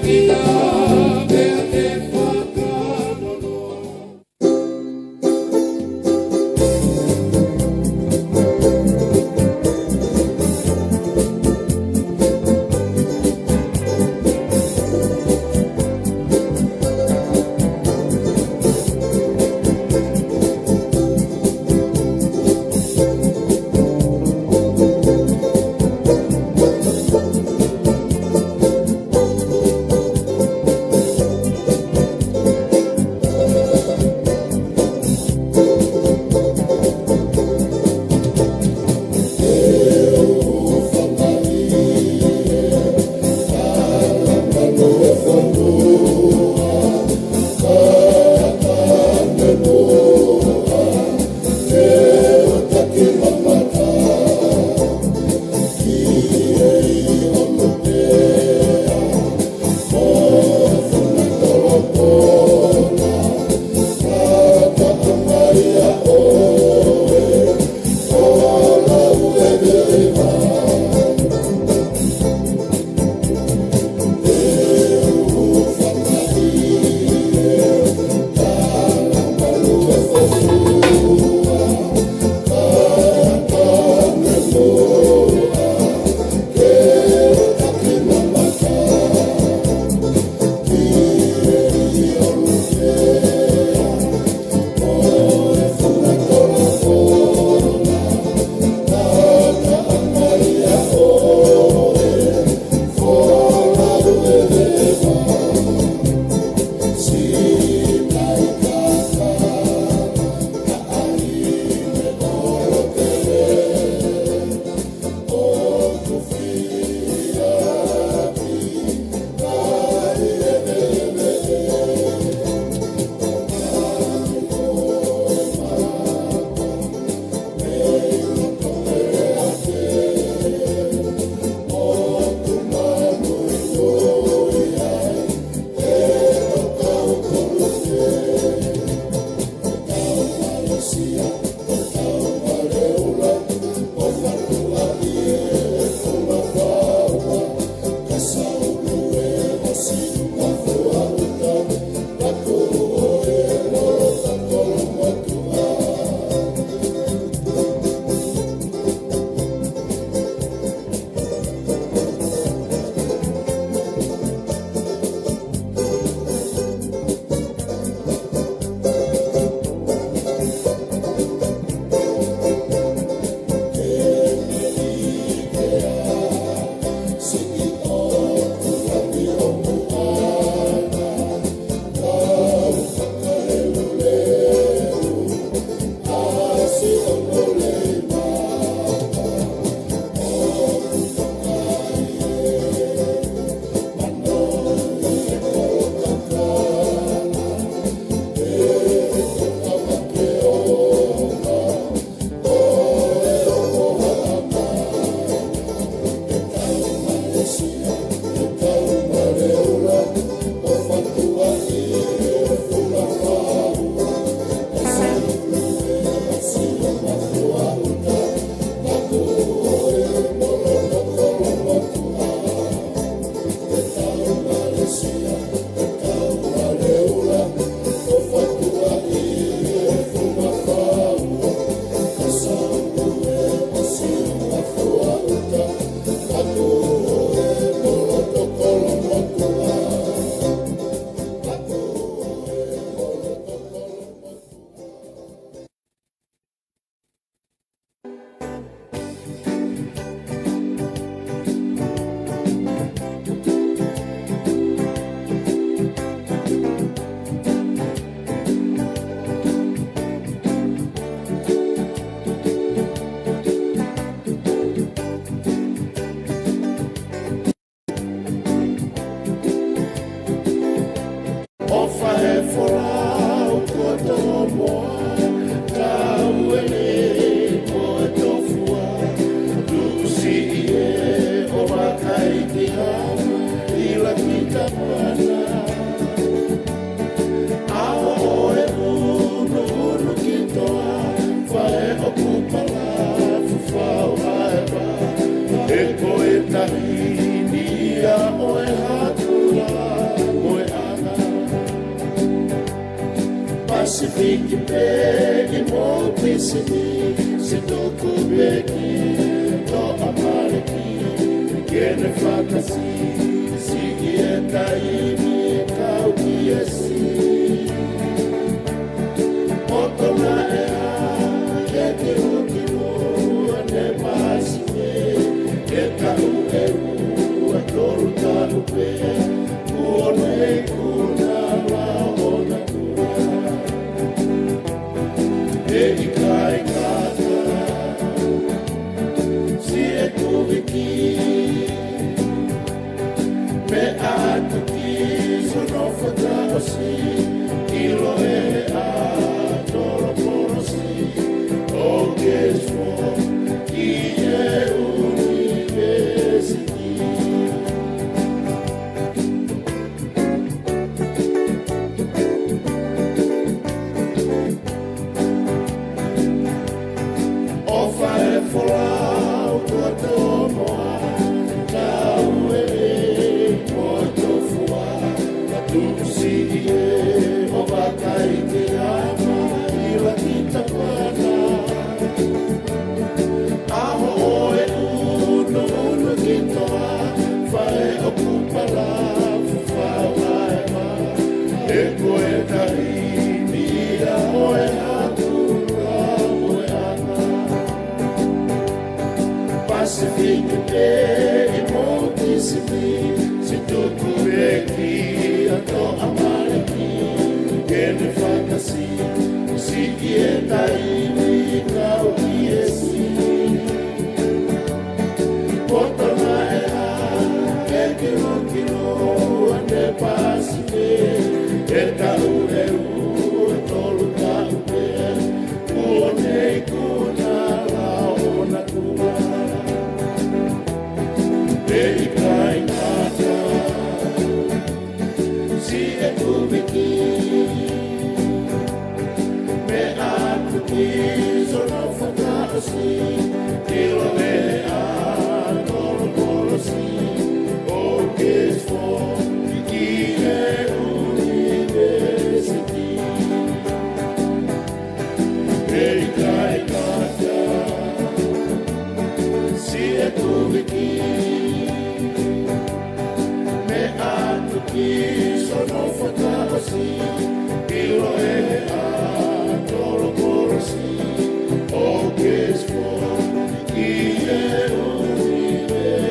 Vida Fique bem, moltíssimo, se toco bem, to amare aqui, que ne faca assim, se quieta e me cauque assim. Moto na era, que o ne mais que tá o adoro tá o pé, o na la ona. Ele cai casa, se é tudo aqui, me ato que sono fatta assim, que lo é adoro por assim, o que for, que é university. Fique bem, moltíssimo, se toco aqui, eu tô amar aqui, que me faca assim, se quieta e me cauque assim. Bota na era, que não ande passe bem, que tá o tolo tá o pé, o neco na laona cura. Ele cai em casa, se é tudo aqui, me ato que sono fatta assim, que lo é adoro por assim, o que for, que é university. Ele cai em casa, se é tudo aqui, que sono fatta assim, que lo è adoro por assim, o que for, que é university.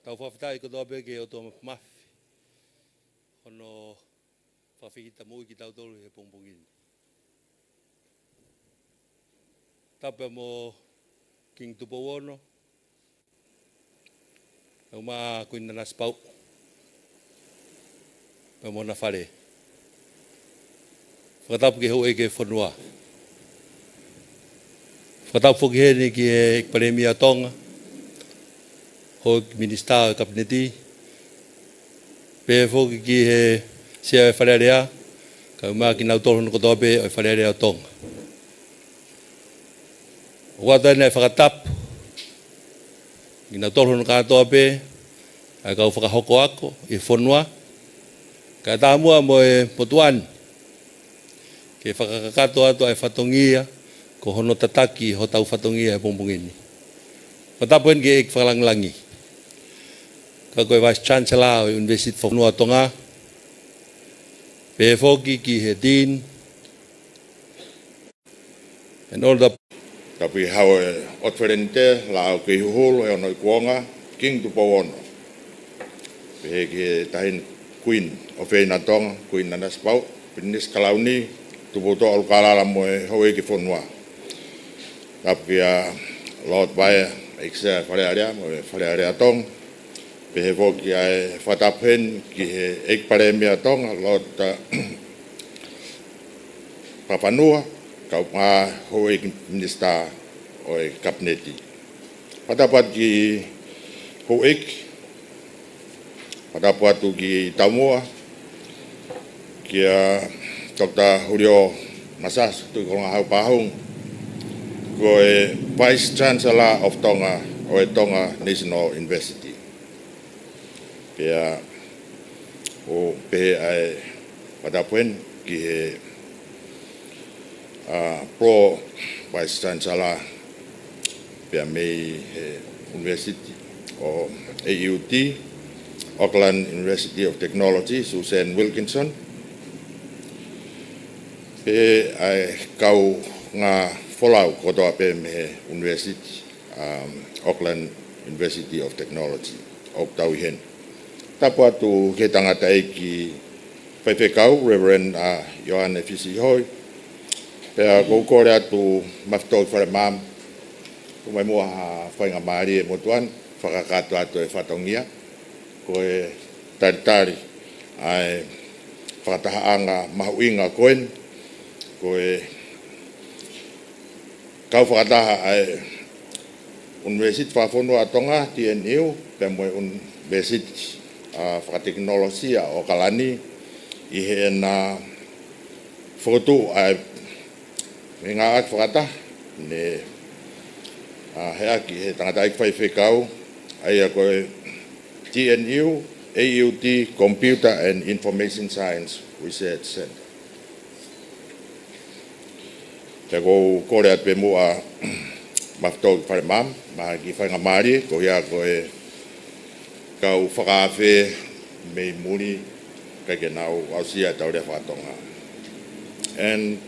Tau whawhitai ko tōpe ke o tō mafi. Hono whawhikita mui ki tau tolu he pongpongini. Tape mo King Tupowono. Tau maa kuina naspau. Pa mo na whare. Whakatapu ke hau eke whanua. Whakatapu ke hene ki e Paremia Tonga. Ho Minister Kabineti. Pe foki ki he sia wharearea Ka uma ki nau tolu ko tope o whareare o tonga. Wata nei whakatapu. Ki nau tolu ka tope ai kau whakahoko ako i whonua. Ka tāmua mo e potuan. Ke whakakato ato ai whatongia ko hono tataki ho tau whatongia e pongpongini. Patapuen ke ek whalanglangi. Ka koe Vice Chancellor o University of Whanua Tonga. Pefoki ki he Dean. And all the Tapi hau o twerente la au ke huhulu e ono i kuonga king tu powono. Pehe ke tahin Queen o Whina Tonga, Queen Nanas Pau, Pinis Kalauni, tu puto al kalala mo e hau e ki whonua. Tapi Lord Baia, ekse wharearea mo e wharearea Tonga. Pehe foki ai whataphen ki he ekparemia Tonga, Lord Papanua, kau ngā hoi minister o e kabineti. Patapat ki hoek, patapat tu ki Tamua, ki Dr. Julio Masas, tu ko ngā hau pahung, ko e Vice Chancellor of Tonga, o e Tonga National University. Pea o pehe ai patapuen ki he pro Vice Chancellor pia mei University o AUT, Auckland University of Technology, Susan Wilkinson. Pe ai kau ngā wholau kotoa pe me University, Auckland University of Technology, o tau hen. Tapu atu ke tangata e ki whaiwhekau, Reverend Johanne Fisi Hoi, pea kou kore atu maftou whare mam, ko mai mua whainga maari e motuan, whakakato atu e whatongia, ko e taritari ai whakatahaanga mahuinga koen, ko e kau whakataha ai University Whawhonua Tonga, TNU, pea moe University whakateknolosia o Kalani, i he na whakatu ai me ngā ak whakata, ne he aki he tangata ik whaiwhekau, ai a koe TNU, AUT, Computer and Information Science Research Center. Te kou kore at pe mua maftou whare mam, maha ki whainga maari, ko hea koe kau whakawhe mei muri, kake nau ausia tau rea whatonga. And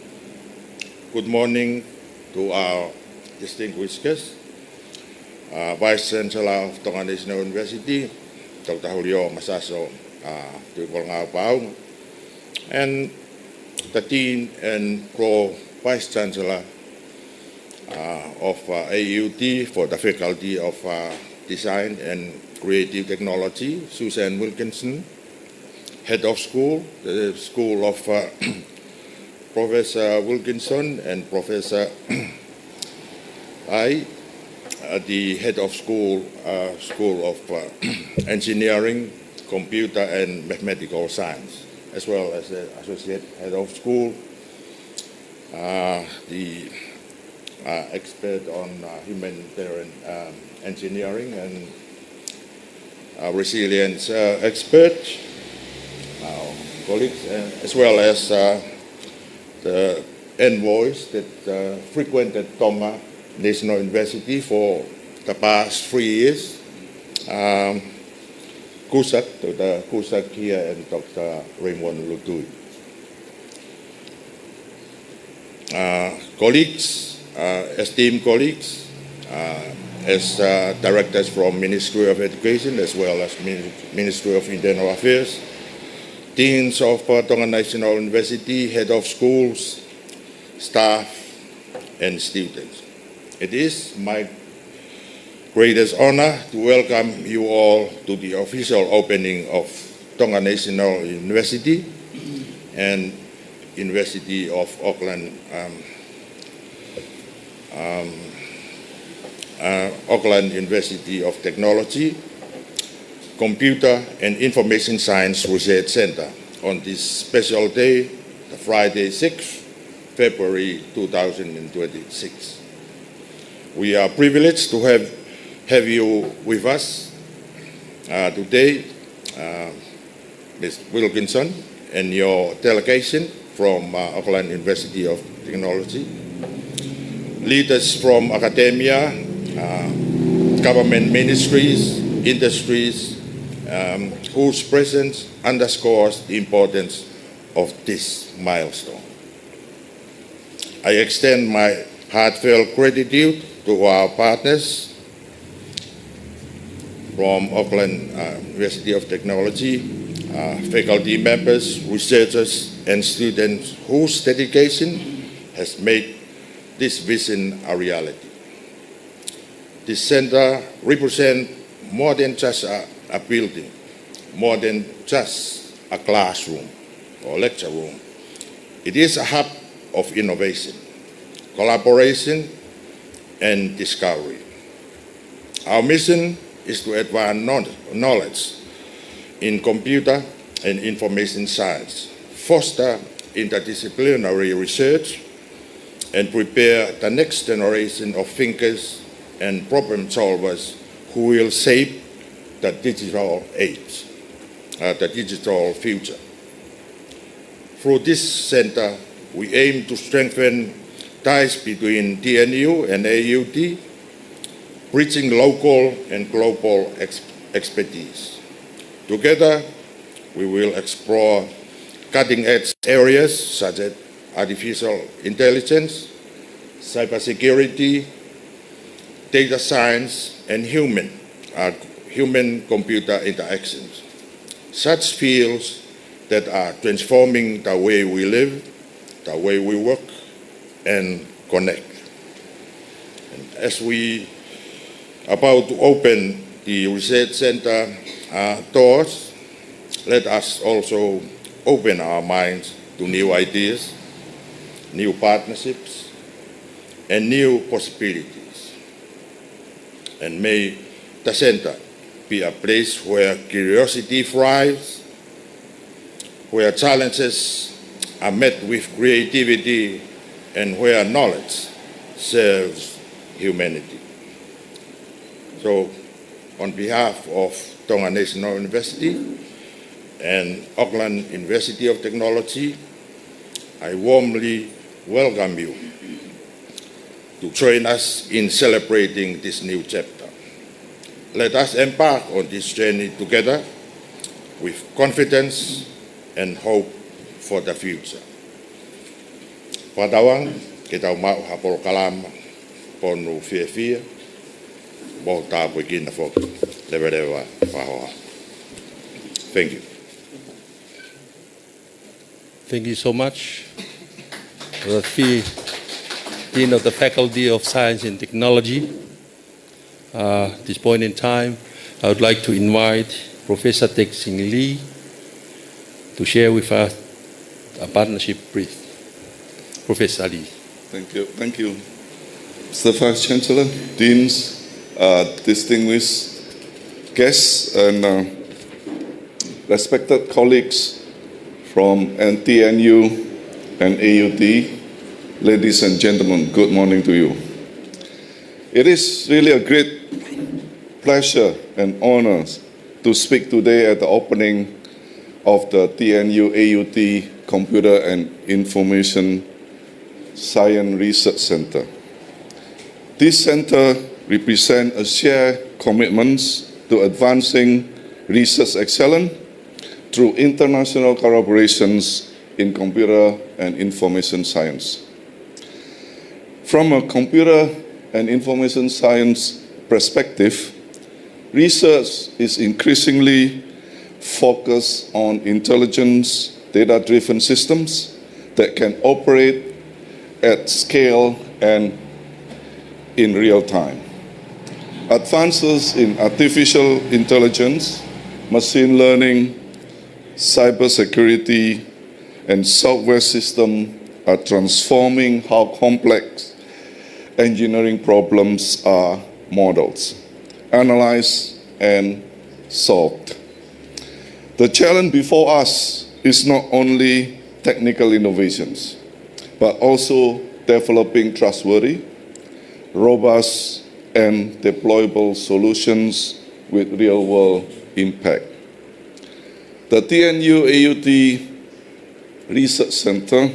good morning to our distinguished guests, Vice Chancellor of Tonga National University, Dr. Julio Masaso, Tuikolngau Paung, and the Dean and Pro-Vice Chancellor of AUT for the Faculty of Design and Creative Technology, Susan Wilkinson, Head of School, the School of Professor Wilkinson and Professor I, the Head of School, School of Engineering, Computer and Mathematical Science, as well as the Associate Head of School, the expert on humanitarian engineering and resilience expert, colleagues, as well as the envoys that frequented Tonga National University for the past 3 years. Kusak, Dr. Kusak here and Dr. Raymond Lutui. Colleagues, esteemed colleagues, as directors from Ministry of Education as well as Ministry of Internal Affairs, deans of Tonga National University, head of schools, staff, and students. It is my greatest honor to welcome you all to the official opening of Tonga National University and University of Auckland, Auckland University of Technology, Computer and Information Science Research Center on this special day, the Friday, 6th February 2026. We are privileged to have you with us today, Ms. Wilkinson, and your delegation from Auckland University of Technology, leaders from academia, government ministries, industries, whose presence underscores the importance of this milestone. I extend my heartfelt gratitude to our partners from Auckland University of Technology, faculty members, researchers, and students whose dedication has made this vision a reality. This center represents more than just a building, more than just a classroom or lecture room. It is a hub of innovation, collaboration, and discovery. Our mission is to advance knowledge in computer and information science, foster interdisciplinary research, and prepare the next generation of thinkers and problem solvers who will shape the digital age, the digital future. Through this center, we aim to strengthen ties between TNU and AUT, bridging local and global expertise. Together, we will explore cutting-edge areas such as artificial intelligence, cybersecurity, data science, and human-computer interactions. Such fields that are transforming the way we live, the way we work, and connect. And as we are about to open the Research Center doors, let us also open our minds to new ideas, new partnerships, and new possibilities. And may the center be a place where curiosity thrives, where challenges are met with creativity, and where knowledge serves humanity. So, on behalf of Tonga National University and Auckland University of Technology, I warmly welcome you to join us in celebrating this new chapter. Let us embark on this journey together with confidence and hope for the future. Padawang, kita mau hapol kalam ponu fia mo ta begin fo lewa pahoa. Thank you. Thank you so much. The Dean of the Faculty of Science and Technology. At this point in time, I would like to invite Professor Teck Sing Lee to share with us a partnership brief. Professor Lee. Thank you. Thank you, Mr. Vice Chancellor, Deans, distinguished guests, and respected colleagues from TNU and AUT. Ladies and gentlemen, good morning to you. It is really a great pleasure and honor to speak today at the opening of the TNU AUT Computer and Information Science Research Center. This center represents a shared commitment to advancing research excellence through international collaborations in computer and information science. From a computer and information science perspective, research is increasingly focused on intelligence, data-driven systems that can operate at scale and in real time. Advances in artificial intelligence, machine learning, cybersecurity, and software systems are transforming how complex engineering problems are modeled, analyzed, and solved. The challenge before us is not only technical innovations, but also developing trustworthy, robust, and deployable solutions with real-world impact. The TNU AUT Research Center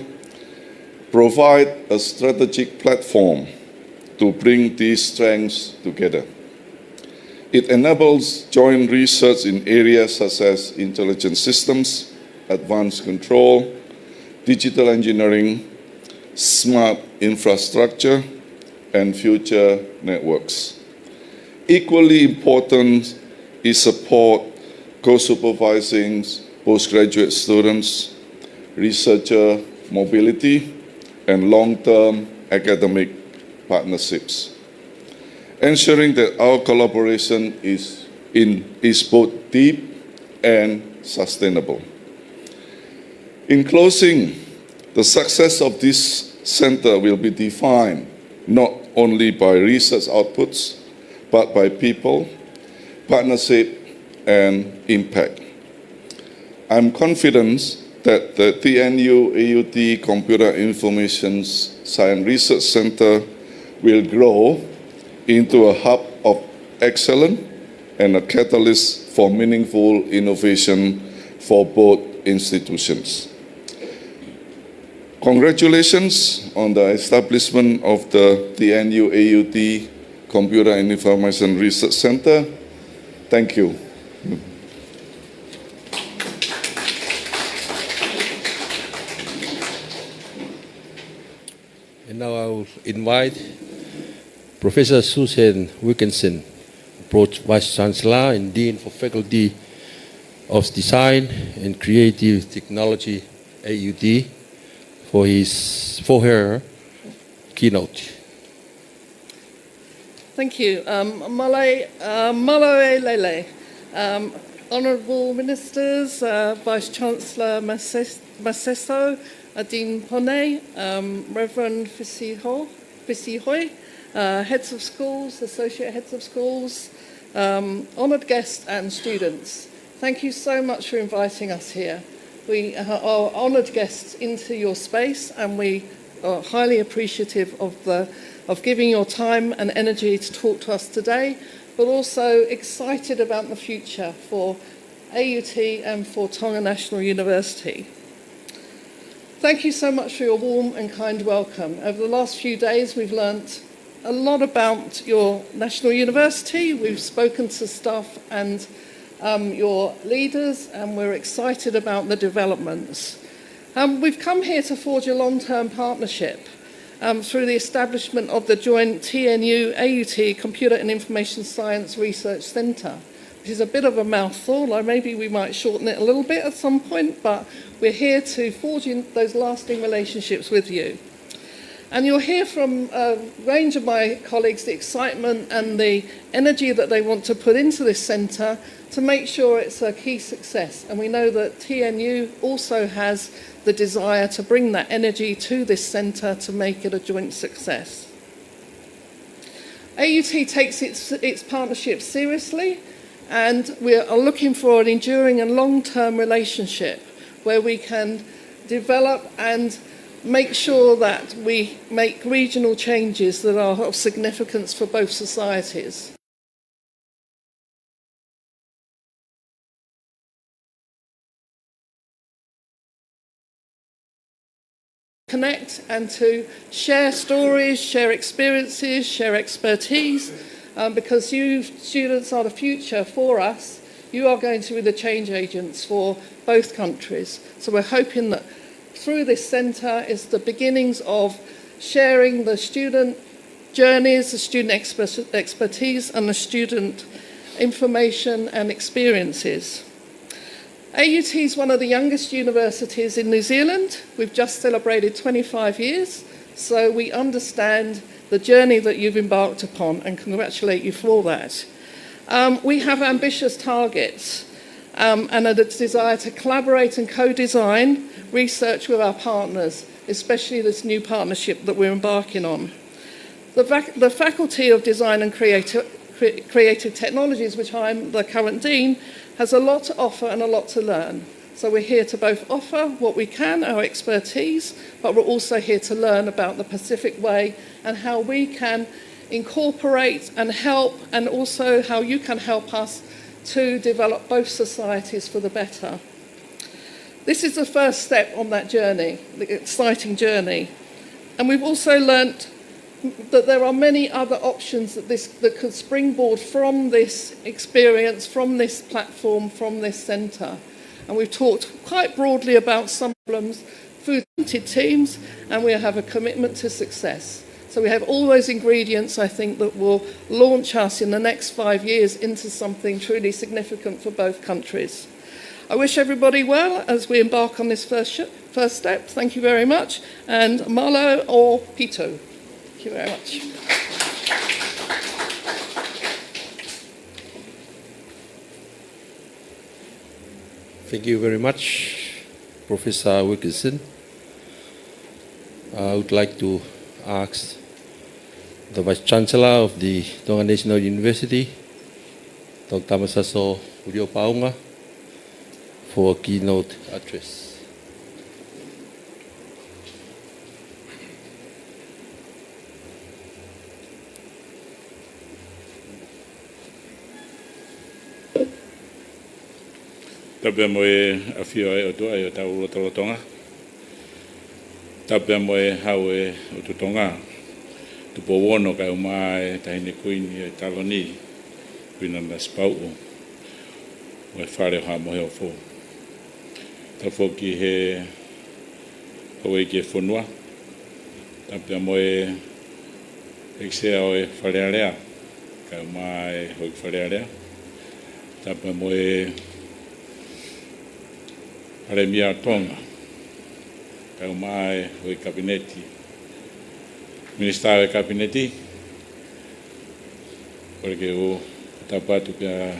provides a strategic platform to bring these strengths together. It enables joint research in areas such as intelligent systems, advanced control, digital engineering, smart infrastructure, and future networks. Equally important is support co-supervising postgraduate students, researcher mobility, and long-term academic partnerships, ensuring that our collaboration is both deep and sustainable. In closing, the success of this center will be defined not only by research outputs, but by people, partnership, and impact. I'm confident that the TNU AUT Computer Information Science Research Center will grow into a hub of excellence and a catalyst for meaningful innovation for both institutions. Congratulations on the establishment of the TNU AUT Computer and Information Research Center. Thank you. And now I will invite Professor Susan Wilkinson, Vice Chancellor and Dean for Faculty of Design and Creative Technology, AUT, for her keynote. Thank you. Maloe Lele, Honourable Ministers, Vice Chancellor Maseso, Dean Pone, Reverend Fisihoi, Heads of Schools, Associate Heads of Schools, honoured guests and students. Thank you so much for inviting us here. We are honoured guests into your space, and we are highly appreciative of giving your time and energy to talk to us today, but also excited about the future for AUT and for Tonga National University. Thank you so much for your warm and kind welcome. Over the last few days, we've learnt a lot about your National University. We've spoken to staff and your leaders, and we're excited about the developments. We've come here to forge a long-term partnership through the establishment of the joint TNU AUT Computer and Information Science Research Centre, which is a bit of a mouthful, or maybe we might shorten it a little bit at some point, but we're here to forge in those lasting relationships with you. And you'll hear from a range of my colleagues the excitement and the energy that they want to put into this centre to make sure it's a key success. And we know that TNU also has the desire to bring that energy to this centre to make it a joint success. AUT takes its partnership seriously, and we are looking for an enduring and long-term relationship where we can develop and make sure that we make regional changes that are of significance for both societies. Connect and to share stories, share experiences, share expertise, because you students are the future for us. You are going to be the change agents for both countries. So we're hoping that through this centre is the beginnings of sharing the student journeys, the student expertise, and the student information and experiences. AUT is one of the youngest universities in New Zealand. We've just celebrated 25 years, so we understand the journey that you've embarked upon and congratulate you for that. We have ambitious targets and a desire to collaborate and co-design research with our partners, especially this new partnership that we're embarking on. The Faculty of Design and Creative Technologies, which I'm the current Dean, has a lot to offer and a lot to learn. So we're here to both offer what we can, our expertise, but we're also here to learn about the Pacific Way and how we can incorporate and help, and also how you can help us to develop both societies for the better. This is the first step on that journey, the exciting journey. And we've also learnt that there are many other options that could springboard from this experience, from this platform, from this centre. And we've talked quite broadly about some problems, food-oriented teams, and we have a commitment to success. So we have all those ingredients, I think, that will launch us in the next 5 years into something truly significant for both countries. I wish everybody well as we embark on this first step. Thank you very much. And Malo or Pito. Thank you very much. Thank you very much, Professor Wilkinson. I would like to ask the Vice Chancellor of the Tonga National University, Dr. Masaso Uriopaunga, for a keynote address. Tape moe awhio e o tua e o tau Rotorotonga. Tape moe hau e o tutonga. Tupo wono kai o maa e tahine kuini e taloni. Kuina na spau o. O e whare o ha mohe o fo. Ta foki he hau e ki e whonua. Tape moe e kisea o e whare area. Kai o maa e hoi whare area. Tape moe Hare mia Tonga, kai o mai o i kabineti. Minister e kabineti, porque o tapatu pia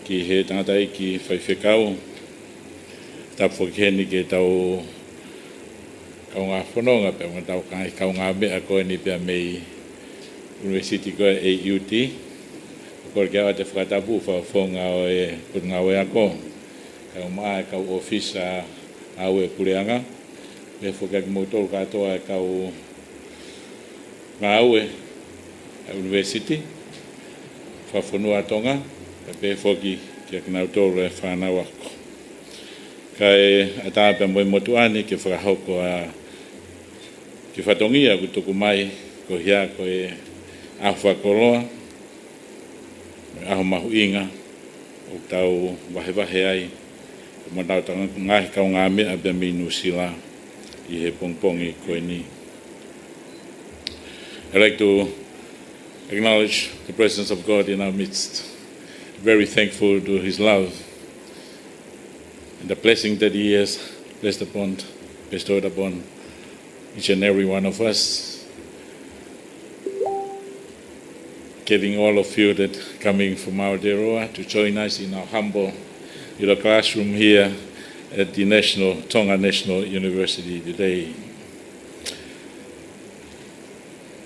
ki he tangata i ki whaiwhekau, tapu ki heni ke tau kau ngā whanonga pia mga tau kau ngā mea koe ni pia mei University koe AUT, kore kia o te whakatapu whawhonga o e ngā wea ko. Kau mai kau office a ue kureanga me fokai mo tol katoa kau ngā ue university fa fonua Tonga pe foki kia kina tol e whanau ako kai atape mo motuani ke whakahoko a ki whatongia ku tuku mai ko hia ko e awha koloa aho mahu inga o tau wahe ai Manau tanga ngai kau ngā mea bea minu sila I he pongpongi koe ni. I'd like to acknowledge the presence of God in our midst. Very thankful to His love and the blessing that He has bestowed upon each and every one of us. Getting all of you that coming from Aotearoa to join us in our humble classroom here at the Tonga National University today.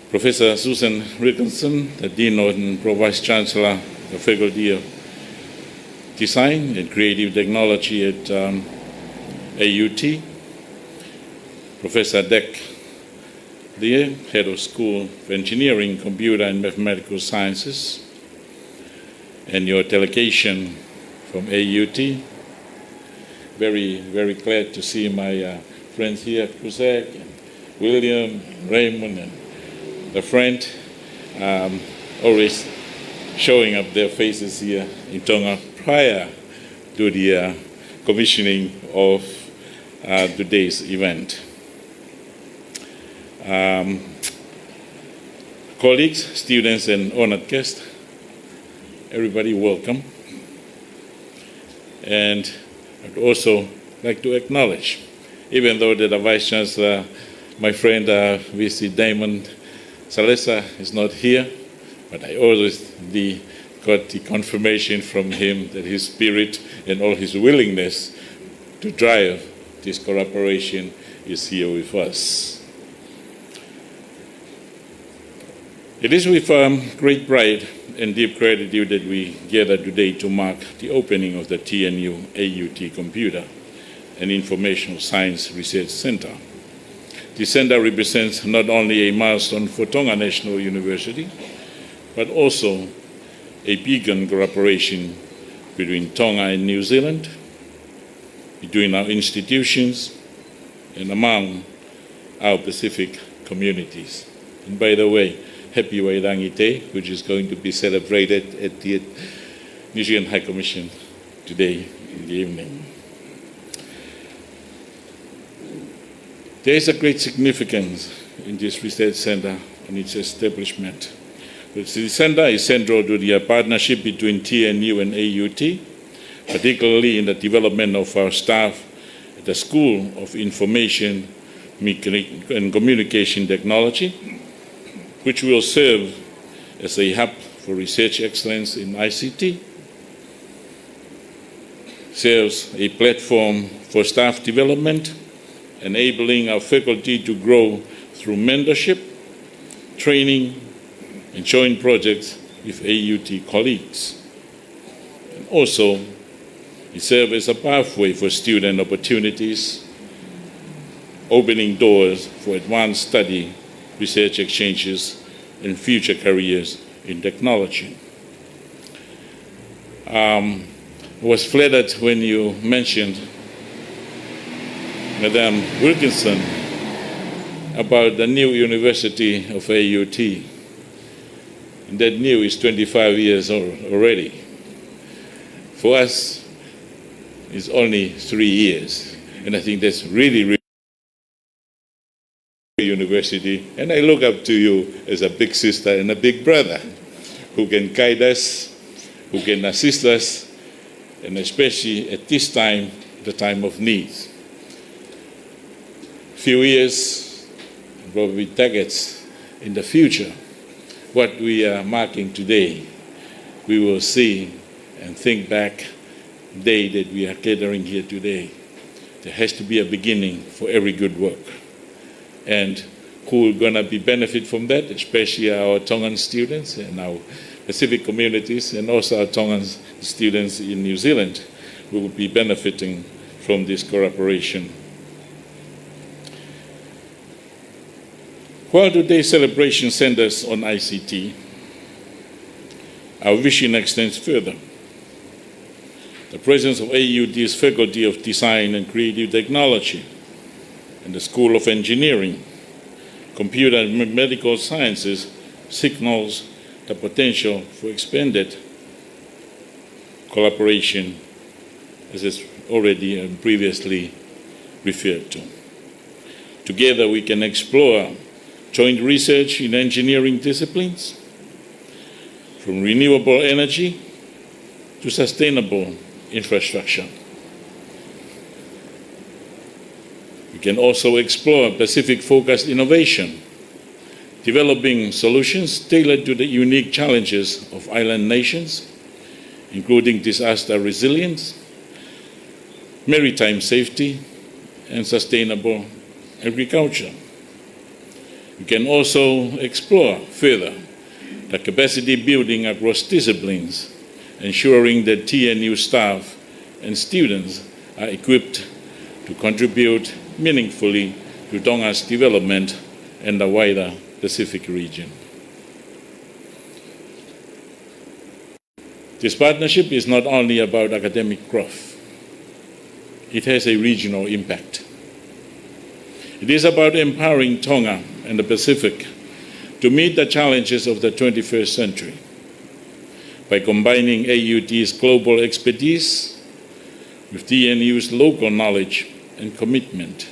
Professor Susan Wilkinson, the Dean and Pro-Vice Chancellor, the Faculty of Design and Creative Technology at AUT. Professor Dek Lie, Head of School of Engineering, Computer and Mathematical Sciences, and your delegation from AUT. Very, very glad to see my friends here, Kusek, William, Raymond, and the friend, always showing up their faces here in Tonga prior to the commissioning of today's event. Colleagues, students, and honored guests, everybody welcome. And I'd also like to acknowledge, even though the Vice Chancellor, my friend VC Damon Salesa is not here, but I always got the confirmation from him that his spirit and all his willingness to drive this collaboration is here with us. It is with great pride and deep gratitude that we gather today to mark the opening of the TNU AUT Computer and Informational Science Research Center. The center represents not only a milestone for Tonga National University, but also a beacon collaboration between Tonga and New Zealand, between our institutions, and among our Pacific communities. And by the way, Happy Wairangi Day, which is going to be celebrated at the New Zealand High Commission today in the evening. There is a great significance in this research center and its establishment. The center is central to the partnership between TNU and AUT, particularly in the development of our staff at the School of Information and Communication Technology, which will serve as a hub for research excellence in ICT, serves a platform for staff development, enabling our faculty to grow through mentorship, training, and joint projects with AUT colleagues. And also, it serves as a pathway for student opportunities, opening doors for advanced study, research exchanges, and future careers in technology. I was flattered when you mentioned Madam Wilkinson about the new University of AUT. And that new is 25 years old already. For us, it's only 3 years. And I think that's really university. And I look up to you as a big sister and a big brother who can guide us, who can assist us, and especially at this time, the time of need. Few years, probably decades in the future, what we are marking today, we will see and think back the day that we are gathering here today. There has to be a beginning for every good work. And who are going to be benefit from that, especially our Tongan students and our Pacific communities, and also our Tongan students in New Zealand, who will be benefiting from this collaboration. While today's celebration centers on ICT, our vision extends further. The presence of AUT's Faculty of Design and Creative Technology and the School of Engineering, Computer and Medical Sciences signals the potential for expanded collaboration, as is already and previously referred to. Together we can explore joint research in engineering disciplines, from renewable energy to sustainable infrastructure. We can also explore Pacific-focused innovation, developing solutions tailored to the unique challenges of island nations, including disaster resilience, maritime safety, and sustainable agriculture. We can also explore further the capacity building across disciplines, ensuring that TNU staff and students are equipped to contribute meaningfully to Tonga's development and the wider Pacific region. This partnership is not only about academic growth, it has a regional impact. It is about empowering Tonga and the Pacific to meet the challenges of the 21st century. By combining AUT's global expertise with TNU's local knowledge and commitment,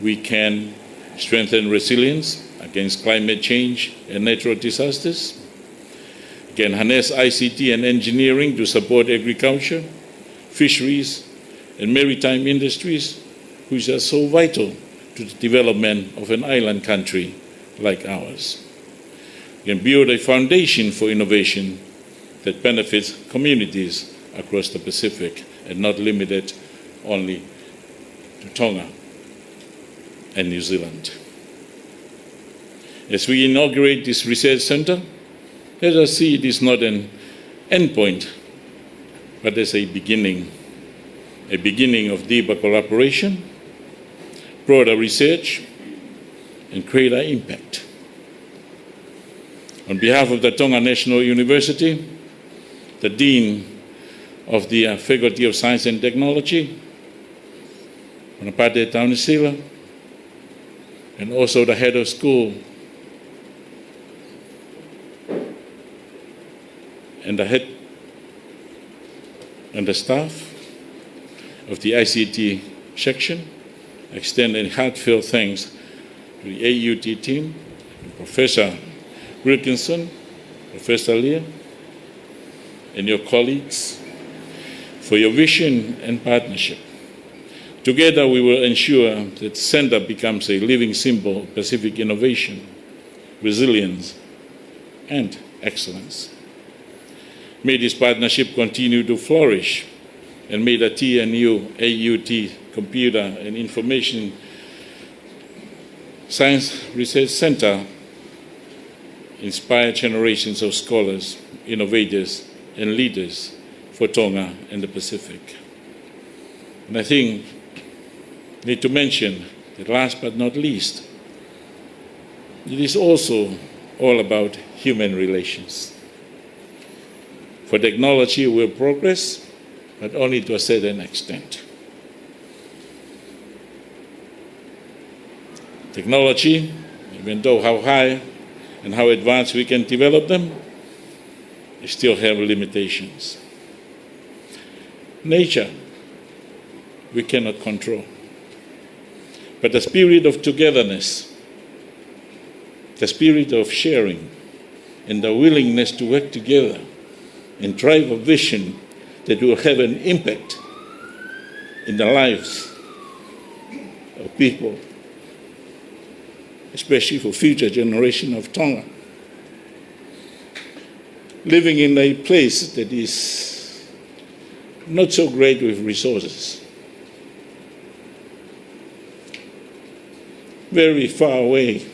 we can strengthen resilience against climate change and natural disasters. We can harness ICT and engineering to support agriculture, fisheries, and maritime industries, which are so vital to the development of an island country like ours. We can build a foundation for innovation that benefits communities across the Pacific and not limited only to Tonga and New Zealand. As we inaugurate this research center, let us see it is not an endpoint, but as a beginning of deeper collaboration, broader research, and greater impact. On behalf of the Tonga National University, the Dean of the Faculty of Science and Technology, Manapate Taunisila, and also the head of school and the head and the staff of the ICT section, I extend a heartfelt thanks to the AUT team, to Professor Wilkinson, Professor Leah, and your colleagues for your vision and partnership. Together we will ensure that the center becomes a living symbol of Pacific innovation, resilience, and excellence. May this partnership continue to flourish, and may the TNU AUT Computer and Information Science Research Center inspire generations of scholars, innovators, and leaders for Tonga and the Pacific. And I think I need to mention that last but not least, it is also all about human relations. For technology will progress, but only to a certain extent. Technology, even though how high and how advanced we can develop them, they still have limitations. Nature, we cannot control. But the spirit of togetherness, the spirit of sharing, and the willingness to work together and drive a vision that will have an impact in the lives of people, especially for future generation of Tonga. Living in a place that is not so great with resources, very far away,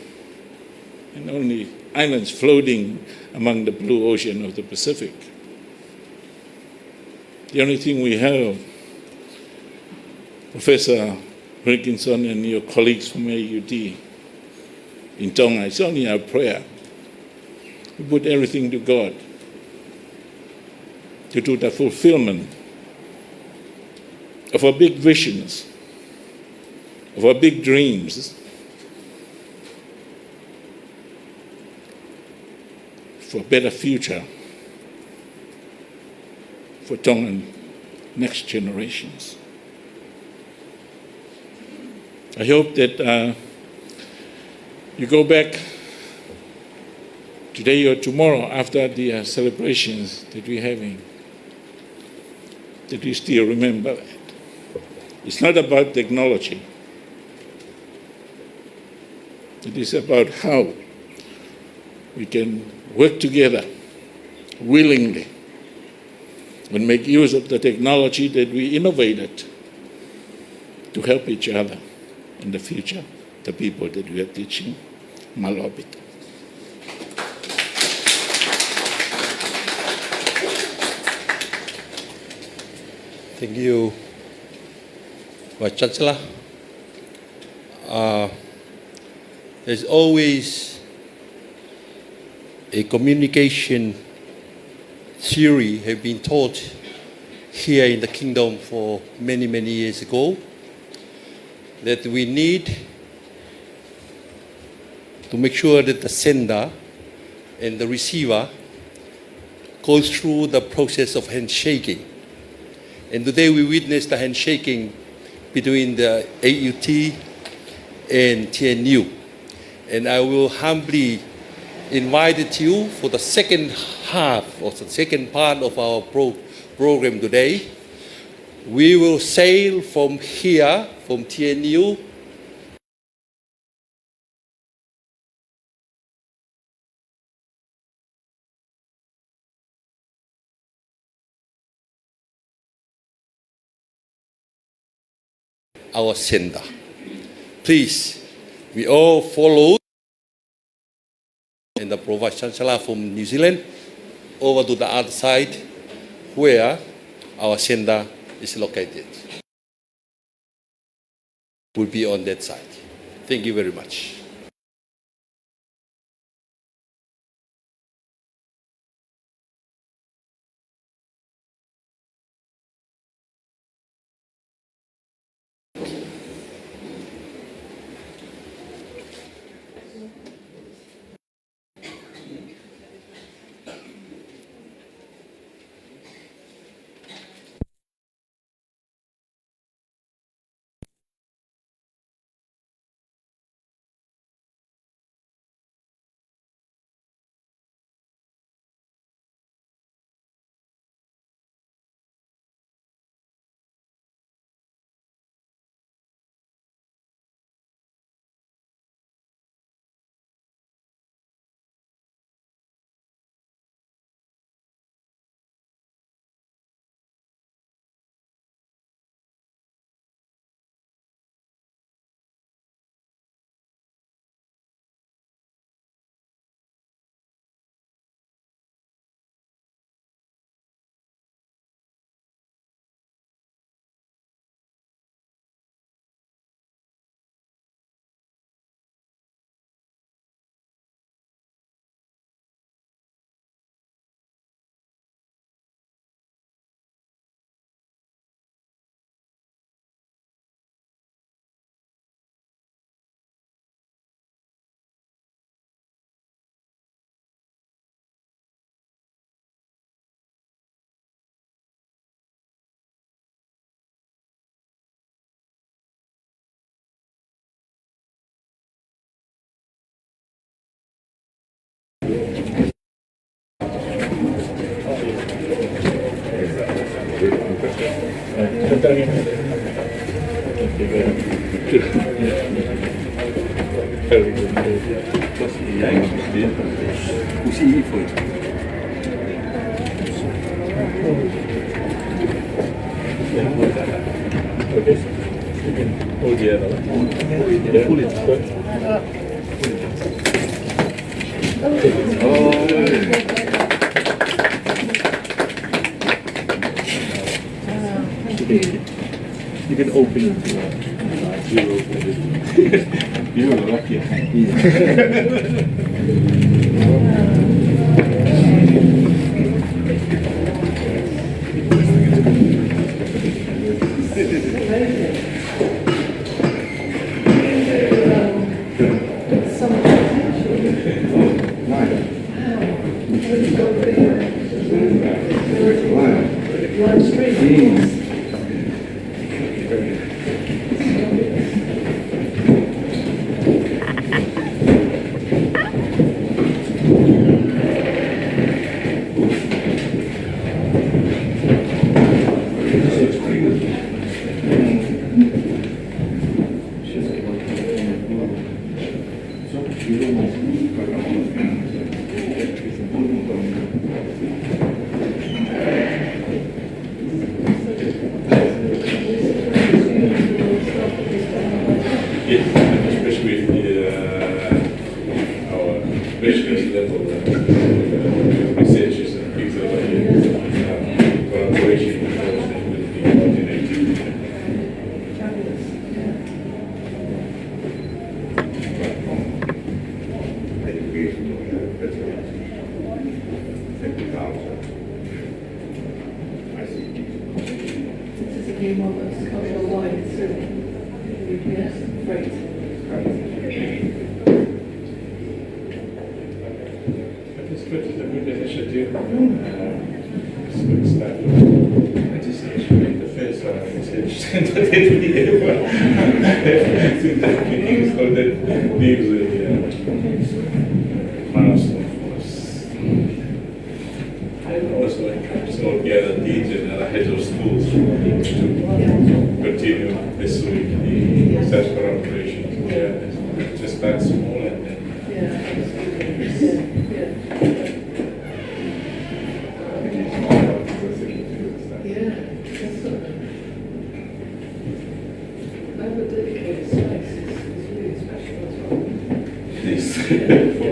and only islands floating among the blue ocean of the Pacific. The only thing we have, Professor Wilkinson and your colleagues from AUT in Tonga, it's only our prayer. We put everything to God to do the fulfillment of our big visions, of our big dreams, for a better future for Tongan next generations. I hope that you go back today or tomorrow after the celebrations that we're having, that you still remember that. It's not about technology. It is about how we can work together willingly and make use of the technology that we innovated to help each other in the future, the people that we are teaching. Malobit. Thank you, Vice Chancellor. There's always a communication theory have been taught here in the kingdom for many, many years ago, that we need to make sure that the sender and the receiver goes through the process of handshaking. And today we witnessed the handshaking between the AUT and TNU. And I will humbly invite you for the second half or the second part of our program today. We will sail from here, from TNU, our sender. Please, we all follow in the Pro-Vice Chancellor from New Zealand over to the other side where our center is located. Will be on that side. Thank you very much. You can open it. You're lucky.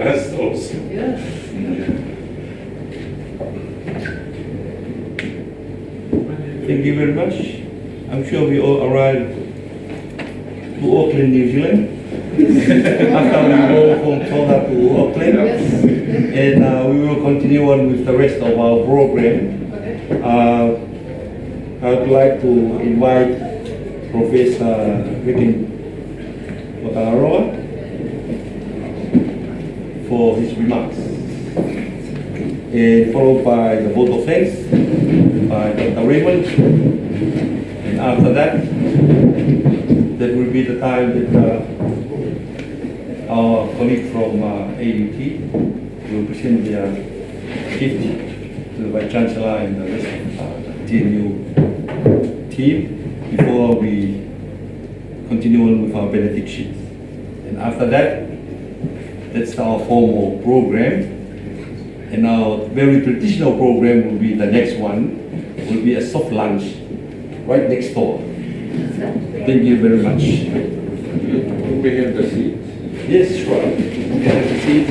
That's awesome. Yes. Thank you very much. I'm sure we all arrived to Auckland, New Zealand. After we go from Tonga to Auckland. Yes. And we will continue on with the rest of our program. Okay. I would like to invite Professor Rikin Wakaroa for his remarks. And followed by the vote of thanks by Dr. Raymond. And after that, that will be the time that our colleague from AUT will present their gift to the Vice Chancellor and the rest of the TNU team before we continue on with our benedictions. And after that, that's our formal program. And our very traditional program will be the next one, will be a soft lunch right next door. Thank you very much. We have the seat. Yes, sure. Have a seat.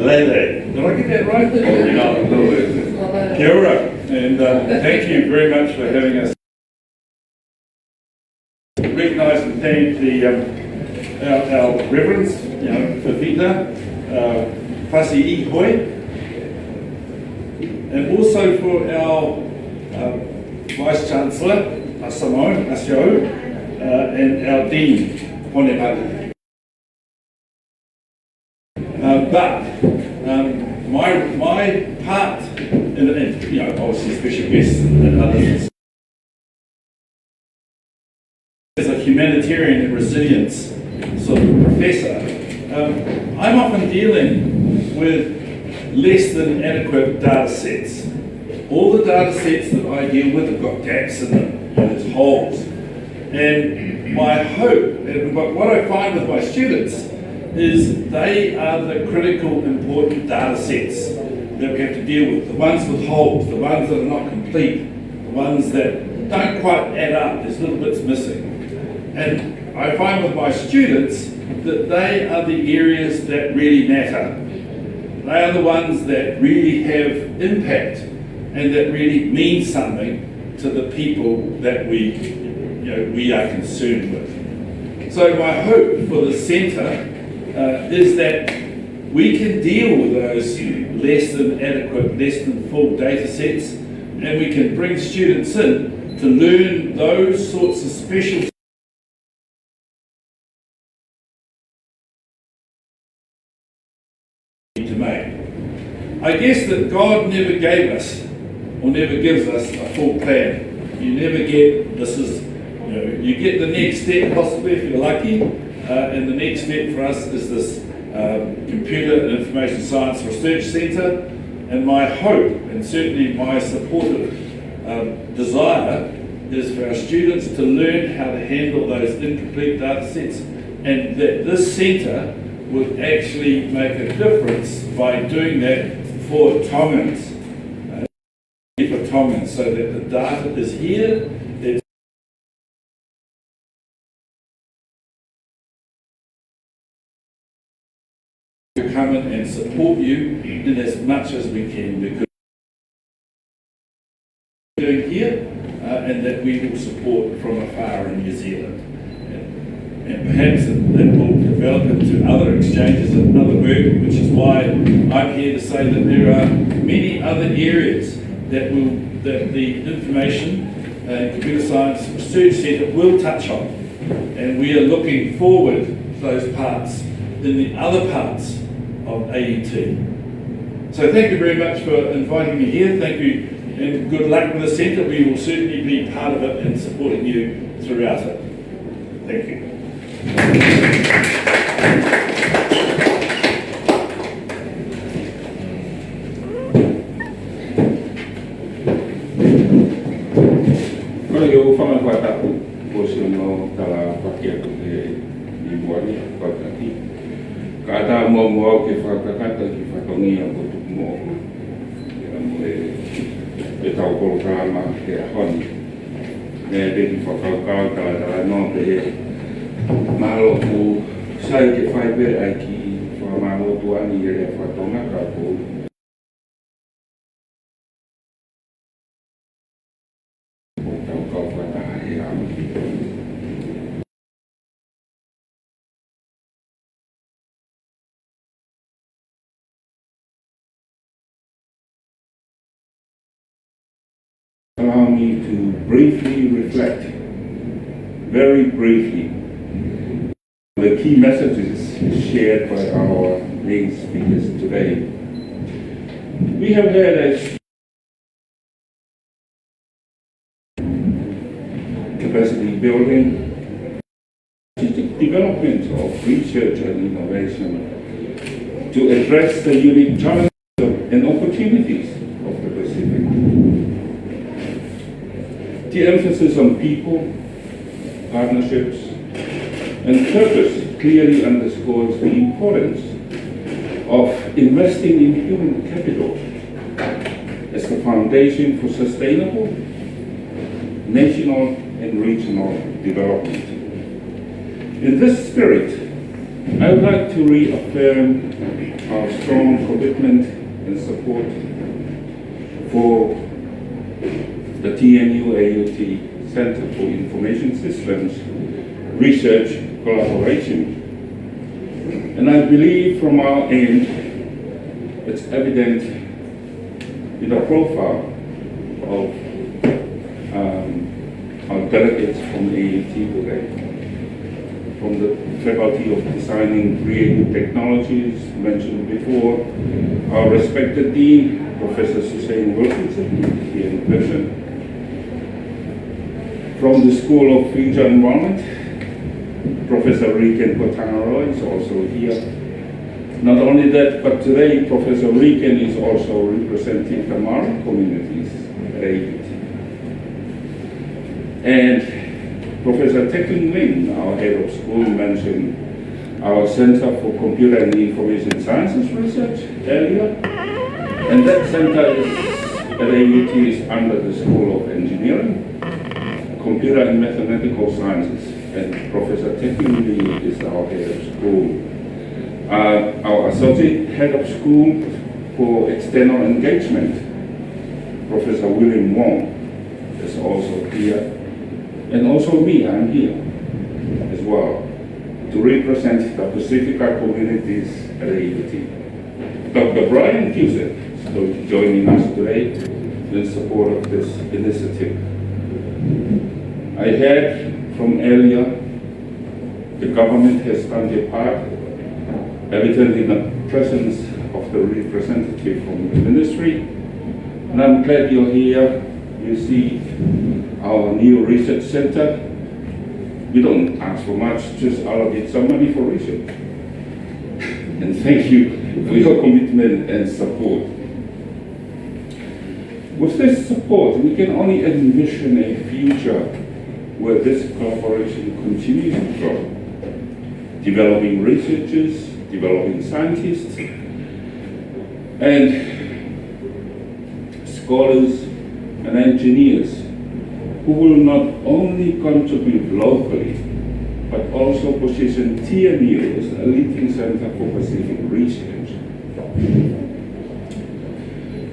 Lele. Did I get that right? Kia ora, and thank you very much for having us. Recognise and thank the our reverends, Fafita, Fasi Ihoi, and also for our Vice Chancellor, Simone Asio, and our Dean, Pone but my part, and obviously special guests and others, as a humanitarian and resilience sort of professor, I'm often dealing with less than adequate data sets. All the data sets that I deal with have got gaps in them, there's holes. And my hope, and what I find with my students, is they are the critical, important data sets that we have to deal with. The ones with holes, the ones that are not complete, the ones that don't quite add up, there's little bits missing. And I find with my students that they are the areas that really matter. They are the ones that really have impact and that really mean something to the people that we are concerned with. So my hope for the centre is that we can deal with those less than adequate, less than full data sets, and we can bring students in to learn those sorts of special to make. I guess that God never gave us or never gives us a full plan. You never get, this is, you get the next step possibly if you're lucky, and the next step for us is this Computer and Information Science Research Centre, and my hope and certainly my supportive desire is for our students to learn how to handle those incomplete data sets, and that this centre will actually make a difference by doing that for Tongans, so that the data is here. To come in and support you in as much as we can, because we're doing here, and that we will support from afar in New Zealand. And perhaps it will develop into other exchanges and other work, which is why I'm here to say that there are many other areas that the Information and Computer Science Research Centre will touch on. And we are looking forward to those parts in the other parts of AUT. So thank you very much for inviting me here. Thank you and good luck with the centre. We will certainly be part of it and supporting you throughout it. Thank you. Kata mo ke whakakata ki whakongia ko tuku mo. Kera mo e tau koro karama ke ahoni. Me reki whakaukau kala no te he. Mahalo ku sai ke whaipere ai ki whamalo tuani e rea whatonga ka ko. Kau whataha e amu. Allow me to briefly reflect, very briefly, the key messages shared by our main speakers today. We have had a capacity building, strategic development of research and innovation to address the unique challenges and opportunities of the Pacific. The emphasis on people, partnerships, and purpose clearly underscores the importance of investing in human capital as the foundation for sustainable national and regional development. In this spirit, I would like to reaffirm our strong commitment and support for the TNU-AUT Center for Information Systems Research Collaboration. And I believe from our end, it's evident in the profile of our delegates from AUT today. From the Faculty of Designing Creative Technologies mentioned before, our respected Dean, Professor Suzanne Wilkinson, here in person. From the School of Future Environment, Professor Riken Kotanaroa is also here. Not only that, but today Professor Riken is also representing the Maori communities at AUT. And Professor Tekling Ling, our head of school, mentioned our Center for Computer and Information Sciences Research earlier. And that center at AUT is under the School of Engineering, Computer and Mathematical Sciences, and Professor Tekling Ling is our head of school. Our associate head of school for external engagement, Professor William Wong, is also here. And also me, I'm here as well, to represent the Pacifica communities at AUT. Dr. Brian Cusick is joining us today in support of this initiative. I heard from earlier, the government has done their part, evident in the presence of the representative from the ministry. And I'm glad you're here. You see our new research center. We don't ask for much, just allocate some money for research. And thank you for your commitment and support. With this support, we can only envision a future where this collaboration continues to grow, developing researchers, developing scientists, and scholars and engineers who will not only contribute locally, but also position TNU as a leading center for Pacific research.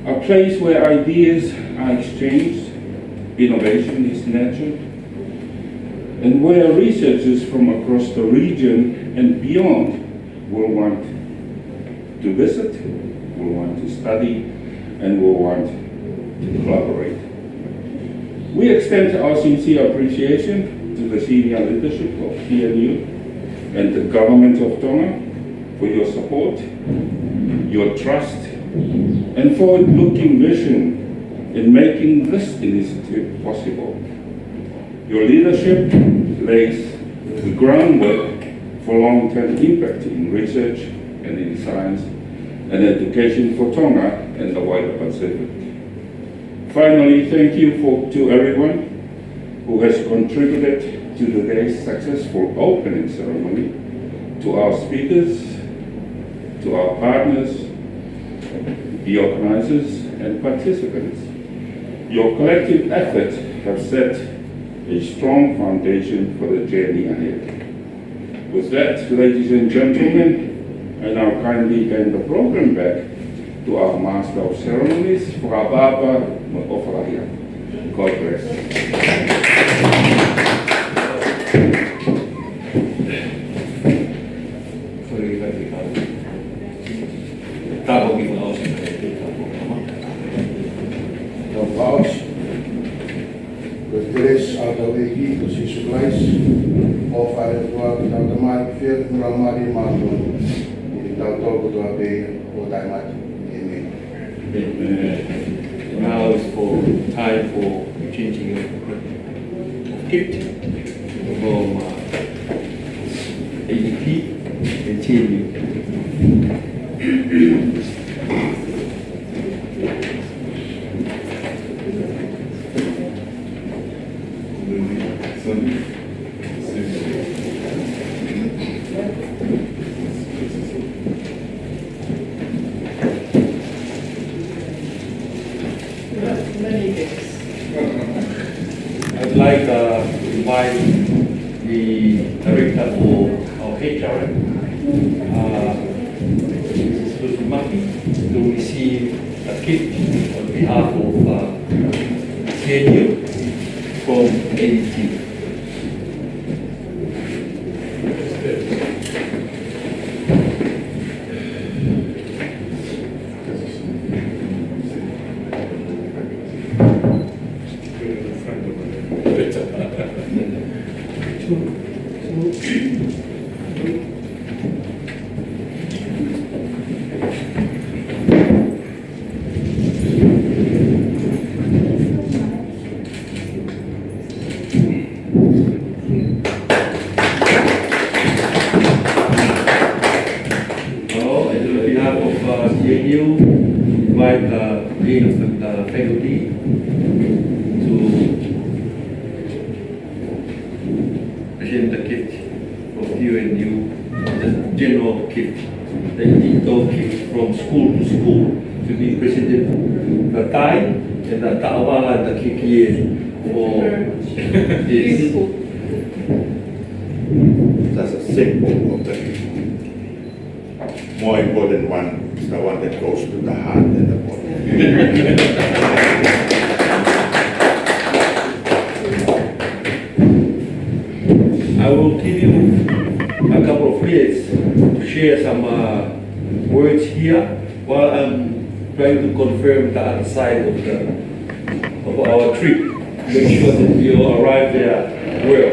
A place where ideas are exchanged, innovation is nurtured, and where researchers from across the region and beyond will want to visit, will want to study, and will want to collaborate. We extend our sincere appreciation to the senior leadership of TNU and the government of Tonga for your support, your trust, and forward-looking vision in making this initiative possible. Your leadership lays the groundwork for long-term impact in research and in science and education for Tonga and the wider Pacific. Finally, thank you to everyone who has contributed to today's successful opening ceremony, to our speakers, to our partners, the organizers, and participants. Your collective efforts have set a strong foundation for the journey ahead. With that, ladies and gentlemen, I now kindly hand the program back to our Master of Ceremonies, Frababa Mokofalahia. God bless. Então, Paus, with grace out of the key to see supplies, of our work without the mic, fear, Muramari, Marlon, without all to obey, what I might. Amen. Now is for time for changing of gift from ADP and TNU. Many gifts. I'd like to invite the director for our HR, Mrs. Lucy Maki, to receive a gift on behalf of TNU from ADT. TNU invite the dean of the faculty to present the gift of TNU, the general gift, the individual gift from school to school to be presented the Thai and the Ta'awa and the KPA for this. Beautiful. That's a symbol of the more important one is the one that goes to the heart and the body. I will give you a couple of minutes to share some words here while I'm trying to confirm the other side of our trip. Make sure that you arrive there well.